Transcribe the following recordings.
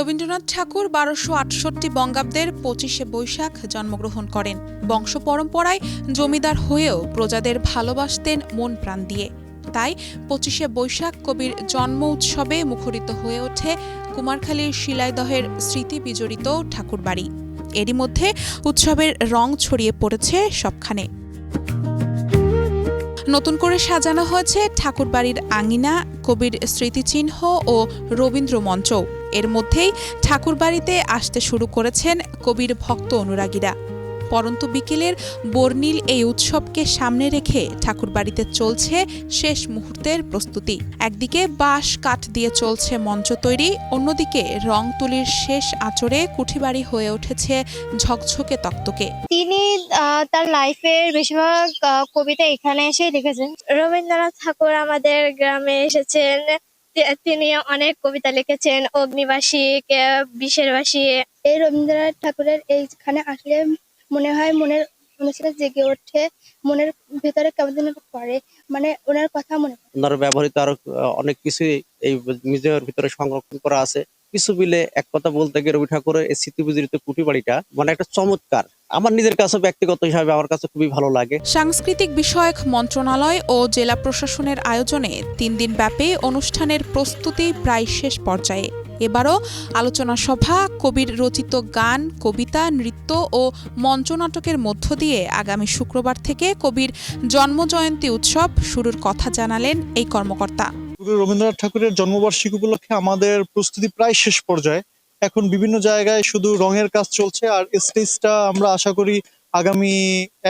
রবীন্দ্রনাথ ঠাকুর ১২৬৮ বঙ্গাব্দের ২৫শে বৈশাখ জন্মগ্রহণ করেন। বংশ পরম্পরায় জমিদার হয়েও প্রজাদের ভালোবাসতেন মন প্রাণ দিয়ে। তাই ২৫শে বৈশাখ কবির জন্ম উৎসবে মুখরিত হয়ে ওঠে কুমারখালীর শিলাইদহের স্মৃতি বিজড়িত ঠাকুরবাড়ি। এরই মধ্যে উৎসবের রং ছড়িয়ে পড়েছে সবখানে। নতুন করে সাজানো হয়েছে ঠাকুরবাড়ির আঙিনা, কবির স্মৃতিচিহ্ন ও রবীন্দ্র মঞ্চ। এর মধ্যেই ঠাকুরবাড়িতে আসতে শুরু করেছেন কবির ভক্ত অনুরাগীরা। পরন্তু বিকেলের বর্ণিল এই উৎসবকে সামনে রেখে ঠাকুরবাড়িতে চলছে শেষ মুহূর্তের প্রস্তুতি। একদিকে বাঁশ কাঠ দিয়ে চলছে মঞ্চ তৈরি, অন্যদিকে রং তুলির শেষ আঁচড়ে কুঠিবাড়ি হয়ে উঠেছে ঝকঝকে তকতকে। তিনি তার লাইফের বেশিরভাগ কবিতা এখানে এসে লিখেছেন। রবীন্দ্রনাথ ঠাকুর আমাদের গ্রামে এসেছেন। তিনি অনেক কবিতা লিখেছেন, অগ্নিবাসী, বিষের বাসী। এই রবীন্দ্রনাথ ঠাকুরের এইখানে আসলে মনে হয় মনের অনুসারে জেগে ওঠে, মনের ভিতরে কেমন যেন করে, মানে ওনার কথা মনে পড়ে। ওনার ব্যবহৃত আরো অনেক কিছুই এই মিউজিয়ামের ভিতরে সংরক্ষণ করা আছে। কিছু মিলে এক কথা বলতে গেলে রবি ঠাকুরের এই স্মৃতি বিজড়িত কুঠিবাড়িটা মানে একটা চমৎকার। আমার নিজের কাছে ব্যক্তিগত হিসাবে আমার কাছে খুবই ভালো লাগে। সাংস্কৃতিক বিষয়ক মন্ত্রণালয় ও জেলা প্রশাসনের আয়োজনে ৩ দিন ব্যাপী অনুষ্ঠানের প্রস্তুতি প্রায় শেষ পর্যায়ে। এবারও আলোচনা সভা, কবির রচিত গান, কবিতা, নৃত্য ও মঞ্চনাটকের মধ্য দিয়ে আগামী শুক্রবার থেকে কবির জন্মজয়ন্তী উৎসব শুরুর কথা জানালেন এই কর্মকর্তা। রবীন্দ্রনাথ ঠাকুরের জন্মবার্ষিকী উপলক্ষে আমাদের প্রস্তুতি প্রায় শেষ পর্যায়ে। এখন বিভিন্ন জায়গায় শুধু রঙের কাজ চলছে, আর স্টেজটা আমরা আশা করি আগামী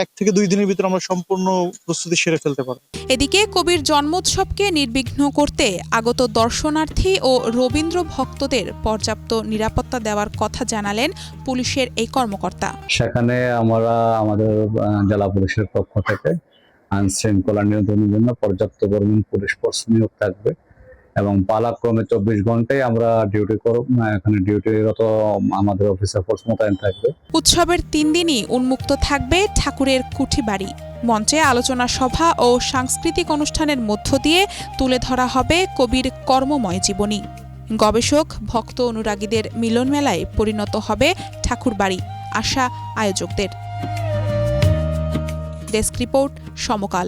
১ থেকে ২ দিনের ভিতরে আমরা সম্পূর্ণ প্রস্তুতি সেরে ফেলতে পারব। এদিকে কবির জন্মোৎসবকে নির্বিঘ্ন করতে আগত দর্শনার্থী ও রবীন্দ্র ভক্তদের পর্যাপ্ত নিরাপত্তা দেওয়ার কথা জানালেন পুলিশের এই কর্মকর্তা। সেখানে আমরা আমাদের জেলা পুলিশের পক্ষ থেকে আইন শৃঙ্খলা নিয়ন্ত্রণের জন্য পর্যাপ্ত পরিমাণ পুলিশ ফোর্স নিয়োগ থাকবে এবং পালাক্রমে ২৪ ঘন্টায় আমরা ডিউটি করব। এখানে ডিউটিরত আমাদের অফিসার ফোর্স মোতায়েন থাকবে। উৎসবের ৩ দিনই উন্মুক্ত থাকবে ঠাকুরের কুঠিবাড়ি। মঞ্চে আলোচনা সভা ও সাংস্কৃতিক অনুষ্ঠানের মধ্য দিয়ে তুলে ধরা হবে কবির কর্মময় জীবনী। গবেষক, ভক্ত, অনুরাগীদের মিলন মেলায় পরিণত হবে ঠাকুরবাড়ি, আশা আয়োজকদের। ডেস্ক রিপোর্ট, সমকাল।